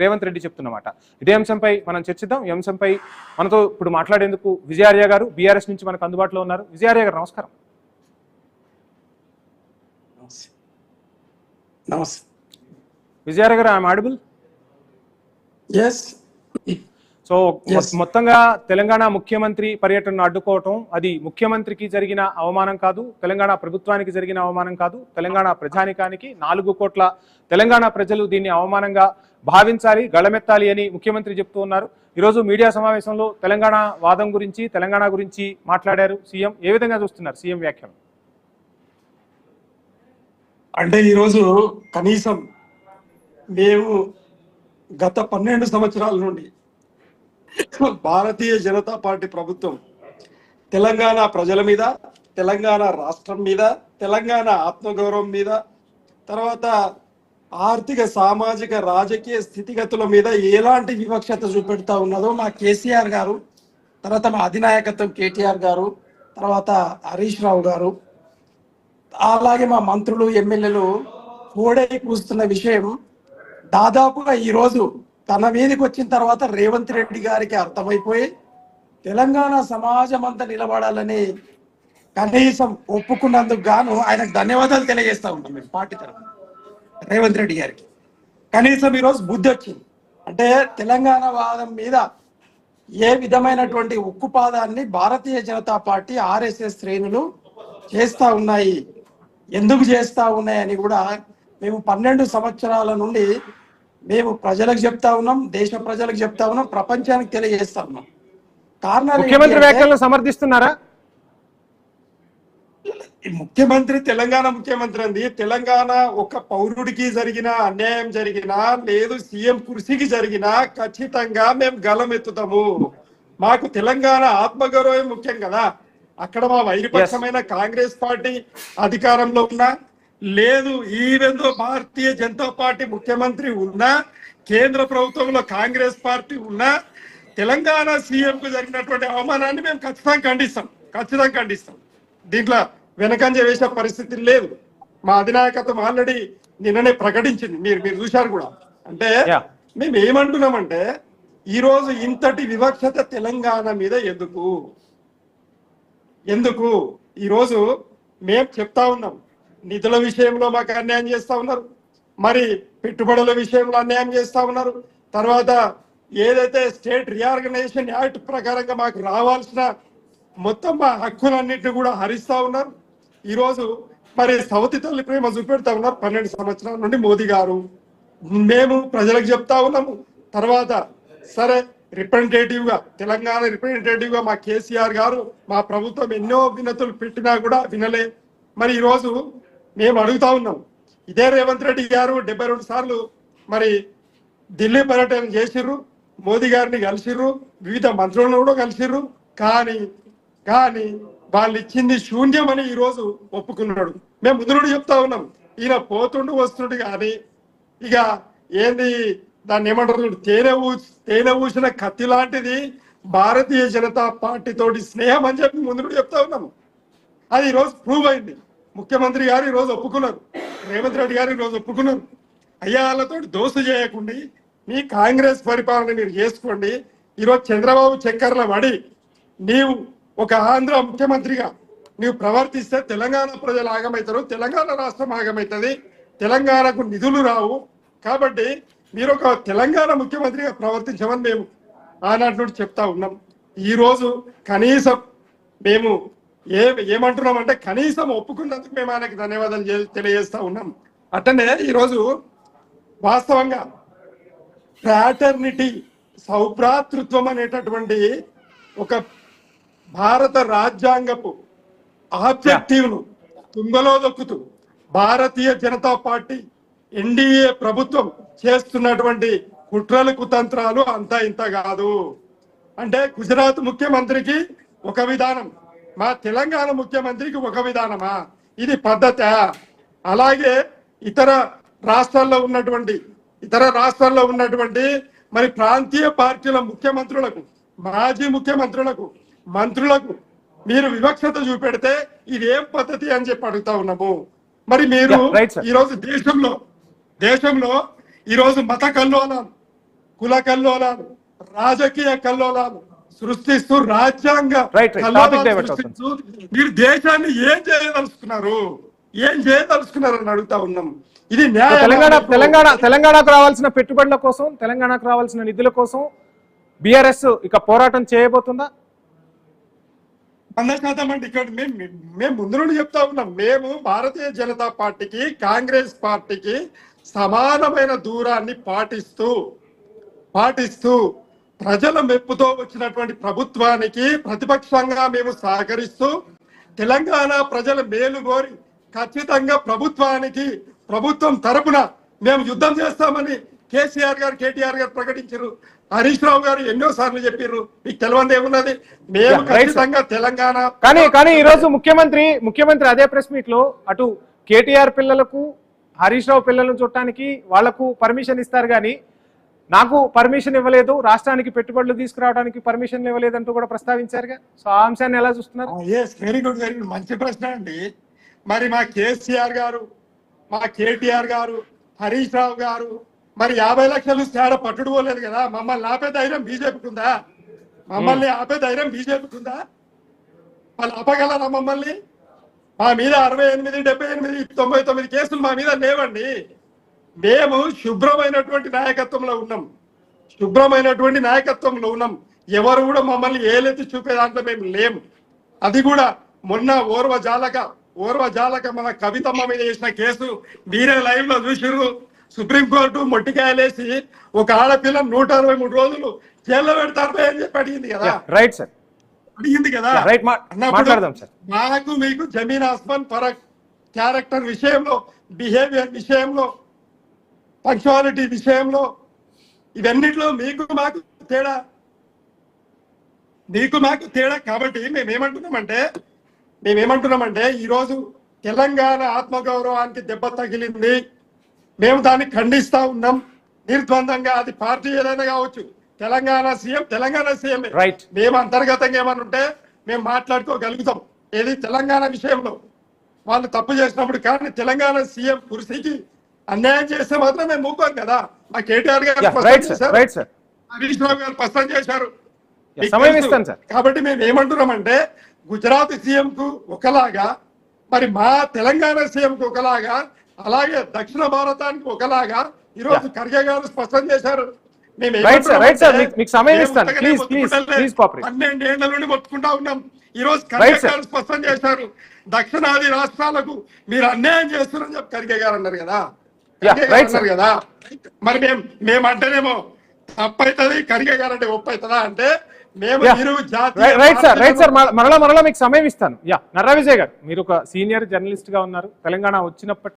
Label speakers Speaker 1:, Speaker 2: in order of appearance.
Speaker 1: రేవంత్ రెడ్డి చెప్తున్నమాట. ఇదే అంశంపై మనం చర్చిద్దాం. ఈ అంశంపై మనతో ఇప్పుడు మాట్లాడేందుకు విజయార్య గారు బీఆర్ఎస్ నుంచి మనకు అందుబాటులో ఉన్నారు. విజయార్య గారు నమస్కారం.
Speaker 2: నమస్తే
Speaker 1: విజయార్య గారు, ఐఎమ్ ఆడిబుల్? సో మొత్తంగా తెలంగాణ ముఖ్యమంత్రి పర్యటనను అడ్డుకోవటం అది ముఖ్యమంత్రికి జరిగిన అవమానం కాదు, తెలంగాణ ప్రభుత్వానికి జరిగిన అవమానం కాదు, తెలంగాణ ప్రజానికానికి 4 కోట్ల తెలంగాణ ప్రజలు దీన్ని అవమానంగా భావించాలి, గళమెత్తాలి అని ముఖ్యమంత్రి చెప్తూ ఉన్నారు. ఈరోజు మీడియా సమావేశంలో తెలంగాణ వాదం గురించి, తెలంగాణ గురించి మాట్లాడారు సీఎం. ఏ విధంగా చూస్తున్నారు సీఎం వ్యాఖ్యలు?
Speaker 2: అంటే ఈరోజు కనీసం మేము గత 12 సంవత్సరాల నుండి భారతీయ జనతా పార్టీ ప్రభుత్వం తెలంగాణ ప్రజల మీద, తెలంగాణ రాష్ట్రం మీద, తెలంగాణ ఆత్మగౌరవం మీద, తర్వాత ఆర్థిక సామాజిక రాజకీయ స్థితిగతుల మీద ఎలాంటి వివక్షత చూపెడతా ఉన్నదో మా కేసీఆర్ గారు, తర్వాత మా అధినాయకత్వం కేటీఆర్ గారు, తర్వాత హరీష్ రావు గారు, అలాగే మా మంత్రులు ఎమ్మెల్యేలు కోడై కూస్తున్న విషయం దాదాపుగా ఈరోజు తన మీదకి వచ్చిన తర్వాత రేవంత్ రెడ్డి గారికి అర్థమైపోయి తెలంగాణ సమాజం అంతా నిలబడాలని కనీసం ఒప్పుకున్నందుకు గాను ఆయనకు ధన్యవాదాలు తెలియజేస్తా ఉన్నాం మేము పార్టీ తరఫున. రేవంత్ రెడ్డి గారికి కనీసం ఈరోజు బుద్ధి వచ్చింది. అంటే తెలంగాణ వాదం మీద ఏ విధమైనటువంటి ఉక్కుపాదాన్ని భారతీయ జనతా పార్టీ ఆర్ఎస్ఎస్ శ్రేణులు చేస్తా ఉన్నాయి, ఎందుకు చేస్తా ఉన్నాయని కూడా మేము 12 సంవత్సరాల నుండి మేము ప్రజలకు చెప్తా ఉన్నాం, దేశ ప్రజలకు చెప్తా ఉన్నాం, ప్రపంచానికి తెలియజేస్తా ఉన్నాం. కారణాలు
Speaker 1: ముఖ్యమంత్రి వ్యాఖ్యలను సమర్థిస్తున్నారా?
Speaker 2: ముఖ్యమంత్రి తెలంగాణ ముఖ్యమంత్రి అంది. తెలంగాణ ఒక పౌరుడికి జరిగిన అన్యాయం జరిగినా, లేదు సీఎం కుర్సీకి జరిగినా ఖచ్చితంగా మేము గలం ఎత్తుతాము. మాకు తెలంగాణ ఆత్మగౌరవం ముఖ్యం కదా. అక్కడ మా వైరిపక్షమైన కాంగ్రెస్ పార్టీ అధికారంలో ఉన్నా, లేదు ఈవెందో భారతీయ జనతా పార్టీ ముఖ్యమంత్రి ఉన్నా, కేంద్ర ప్రభుత్వంలో కాంగ్రెస్ పార్టీ ఉన్నా, తెలంగాణ సీఎం కు జరిగినటువంటి అవమానాన్ని మేము ఖచ్చితంగా ఖండిస్తాం. దీంట్లో వెనకంజ వేసే పరిస్థితి లేదు. మా అధినాయకత్వం ఆల్రెడీ నిన్ననే ప్రకటించింది, మీరు చూశారు కూడా. అంటే మేము ఏమంటున్నామంటే ఈరోజు ఇంతటి వివక్షత తెలంగాణ మీద ఎందుకు ఈరోజు మేము చెప్తా ఉన్నాం. నిధుల విషయంలో మాకు అన్యాయం చేస్తా ఉన్నారు, మరి పెట్టుబడుల విషయంలో అన్యాయం చేస్తా ఉన్నారు, తర్వాత ఏదైతే స్టేట్ రీఆర్గనైజేషన్ యాక్ట్ ప్రకారంగా మాకు రావాల్సిన మొత్తం మా హక్కులన్నింటినీ కూడా హరిస్తా ఉన్నారు. ఈరోజు మరి సవతి తల్లి ప్రేమ చూపెడతా ఉన్నారు 12 సంవత్సరాల నుండి మోదీ గారు. మేము ప్రజలకు చెప్తా ఉన్నాము. తర్వాత సరే రిప్రజెంటేటివ్ గా, తెలంగాణ రిప్రజెంటేటివ్ గా మా కేసీఆర్ గారు, మా ప్రభుత్వం ఎన్నో వినతులు పెట్టినా కూడా వినలే. మరి ఈరోజు మేము అడుగుతా ఉన్నాం, ఇదే రేవంత్ రెడ్డి గారు 72 సార్లు మరి ఢిల్లీ పర్యటన చేసిర్రు, మోదీ గారిని కలిసిర్రు, వివిధ మంత్రులను కూడా కలిసిర్రు. కానీ వాళ్ళు ఇచ్చింది శూన్యమని ఈరోజు ఒప్పుకున్నాడు. మేము ముందు నుండి చెప్తా ఉన్నాం, ఈయన పోతుండు వస్తుండు కానీ ఇక ఏంది దాన్ని ఏమంటారు, తేనె ఊసిన కత్తి లాంటిది భారతీయ జనతా పార్టీ తోటి స్నేహం అని చెప్పి ముందు నుండి చెప్తా ఉన్నాము. అది ఈరోజు ప్రూవ్ అయింది. ముఖ్యమంత్రి గారు ఈరోజు ఒప్పుకున్నారు, రేవంత్ రెడ్డి గారు ఈరోజు ఒప్పుకున్నారు. అయ్యా వాళ్ళతో దోస్తు చేయకుండా మీ కాంగ్రెస్ పరిపాలన మీరు చేసుకోండి. ఈరోజు చంద్రబాబు చక్కర్ల పడి నీవు ఒక ఆంధ్ర ముఖ్యమంత్రిగా నీవు ప్రవర్తిస్తే తెలంగాణ ప్రజలు ఆగమవుతారు, తెలంగాణ రాష్ట్రం ఆగమవుతుంది, తెలంగాణకు నిధులు రావు. కాబట్టి మీరు ఒక తెలంగాణ ముఖ్యమంత్రిగా ప్రవర్తించమని మేము ఆనాటి నుండి చెప్తా ఉన్నాం. ఈరోజు కనీసం మేము ఏమంటున్నామంటే కనీసం ఒప్పుకున్నందుకు మేము ఆయనకు ధన్యవాదాలు తెలియజేస్తా ఉన్నాం. అట్టనే ఈరోజు వాస్తవంగా ఫ్రాటర్నిటీ, సౌభ్రాతృత్వం అనేటటువంటి ఒక భారత రాజ్యాంగపు ఆబ్జెక్టివ్ ను తుంగలో దొక్కుతూ భారతీయ జనతా పార్టీ ఎన్డీఏ ప్రభుత్వం చేస్తున్నటువంటి కుట్రలు కుతంత్రాలు అంతా ఇంత కాదు. అంటే గుజరాత్ ముఖ్యమంత్రికి ఒక విధానం, మా తెలంగాణ ముఖ్యమంత్రికి ఒక విధానమా? ఇది పద్ధతి. అలాగే ఇతర రాష్ట్రాల్లో ఉన్నటువంటి మరి ప్రాంతీయ పార్టీల ముఖ్యమంత్రులకు, మాజీ ముఖ్యమంత్రులకు, మంత్రులకు మీరు వివక్షత చూపెడితే ఇది ఏం పద్ధతి అని చెప్పి అడుగుతా ఉన్నాము. మరి మీరు ఈరోజు దేశంలో ఈరోజు మత కల్లోలం, కుల కల్లోలాలు, రాజకీయ కల్లోలాలు సృష్టిస్తూ రాజ్యాంగ
Speaker 1: Right.
Speaker 2: కల్లోలాలు
Speaker 1: Topic divert
Speaker 2: సృష్టిస్తూ మీరు దేశాన్ని ఏం చేయదలుచుకున్నారు, ఏం చేయదలుచుకున్నారు అని అడుగుతా ఉన్నాం. ఇది
Speaker 1: తెలంగాణకు రావాల్సిన పెట్టుబడుల కోసం, తెలంగాణకు రావాల్సిన నిధుల కోసం బీఆర్ఎస్ ఇక పోరాటం చేయబోతుందా?
Speaker 2: 100% అండి. ఇక్కడ మేము ముందు నుండి చెప్తా ఉన్నాం, మేము భారతీయ జనతా పార్టీకి కాంగ్రెస్ పార్టీకి సమానమైన దూరాన్ని పాటిస్తూ ప్రజల మెప్పుతో వచ్చినటువంటి ప్రభుత్వానికి ప్రతిపక్షంగా మేము సహకరిస్తూ తెలంగాణ ప్రజల మేలు కోరి ఖచ్చితంగా ప్రభుత్వం తరపున మేము యుద్ధం చేస్తామని కేసీఆర్ గారు, కేటీఆర్ గారు ప్రకటించారు. హరీష్ రావు గారు ఎన్నోసార్లు చెప్పారు. మీకు తెలియదు ఏమున్నది, మేము ఖచ్చితంగా తెలంగాణ.
Speaker 1: కానీ ఈ రోజు ముఖ్యమంత్రి అదే ప్రెస్ మీట్ లో అటు కేటీఆర్ పిల్లలకు, హరీష్ రావు పిల్లలను చూడటానికి వాళ్లకు పర్మిషన్ ఇస్తారు కానీ నాకు పర్మిషన్ ఇవ్వలేదు, రాష్ట్రానికి పెట్టుబడులు తీసుకురావడానికి పర్మిషన్ ఇవ్వలేదంటూ కూడా ప్రస్తావించారుగా. సో ఆ అంశాన్ని ఎలా చూస్తున్నారు?
Speaker 2: వెరీ గుడ్, మంచి ప్రశ్న అండి. మరి మా కేసీఆర్ గారు, మా కేటీఆర్ గారు, హరీష్ రావు గారు మరి 50 లక్షలు తేడా పట్టుడు పోలేదు కదా. మమ్మల్ని ఆపే ధైర్యం బీజేపీకి ఉందా? వాళ్ళు ఆపగలరా మమ్మల్ని? మా మీద 68, 78, 99 కేసులు మా మీద లేవండి. మేము శుభ్రమైనటువంటి నాయకత్వంలో ఉన్నాం. ఎవరు కూడా మమ్మల్ని ఏలెత్తి చూపే దాంట్లో మేము లేము. అది కూడా మొన్న ఓర్వజాలక మన కవితమ్మ మీద చేసిన కేసు మీరే లైవ్ లో చూసిర్రు. సుప్రీంకోర్టు మొట్టికాయలేసి ఒక ఆడపిల్ల 163 రోజులు జైల్లో పెడతారు అని చెప్పి అడిగింది కదా.
Speaker 1: రైట్ సార్,
Speaker 2: అడిగింది కదా. మాకు మీకు జమీన్ ఆస్మాన్ ఫరక్, క్యారెక్టర్ విషయంలో, బిహేవియర్ విషయంలో, పంక్చువాలిటీ విషయంలో, ఇవన్నిట్లో మీకు మాకు తేడా. కాబట్టి మేమేమంటున్నామంటే ఈరోజు తెలంగాణ ఆత్మగౌరవానికి దెబ్బ తగిలింది. మేము దాన్ని ఖండిస్తా ఉన్నాం నిర్ద్వందంగా. అది పార్టీ ఏదైనా కావచ్చు, తెలంగాణ సీఎం. మేము అంతర్గతంగా ఏమని ఉంటే మేము మాట్లాడుకోగలుగుతాం. ఏది తెలంగాణ విషయంలో వాళ్ళు తప్పు చేసినప్పుడు. కానీ తెలంగాణ సీఎం కుర్చీకి అన్యాయం చేస్తే మాత్రం మేము మూకోం కదా. మా కేటీఆర్ గారు హరీష్ రావు గారు స్పష్టం చేశారు. కాబట్టి మేము ఏమంటున్నామంటే గుజరాత్ సీఎం కు ఒకలాగా, మరి మా తెలంగాణ సీఎం కు ఒకలాగా, అలాగే దక్షిణ భారతానికి ఒకలాగా ఈరోజు ఖర్గే గారు స్పష్టం చేశారు. 12 ఏళ్ల నుండి మొత్తుకుంటా ఉన్నాం. ఈ రోజు ఖర్గే గారు స్పష్టం చేశారు, దక్షిణాది రాష్ట్రాలకు మీరు అన్యాయం చేస్తున్నారని చెప్పి ఖర్గే గారు అన్నారు కదా. మరి మేమంటేనేమో తప్పైతుంది, ఖర్గే గారు అంటే ఒప్పు అవుతుందా అంటే మేము
Speaker 1: మరలా మీకు సమయం ఇస్తాను. నర్రా విజయ్ గారు, మీరు ఒక సీనియర్ జర్నలిస్ట్ గా ఉన్నారు. తెలంగాణ వచ్చినప్పటి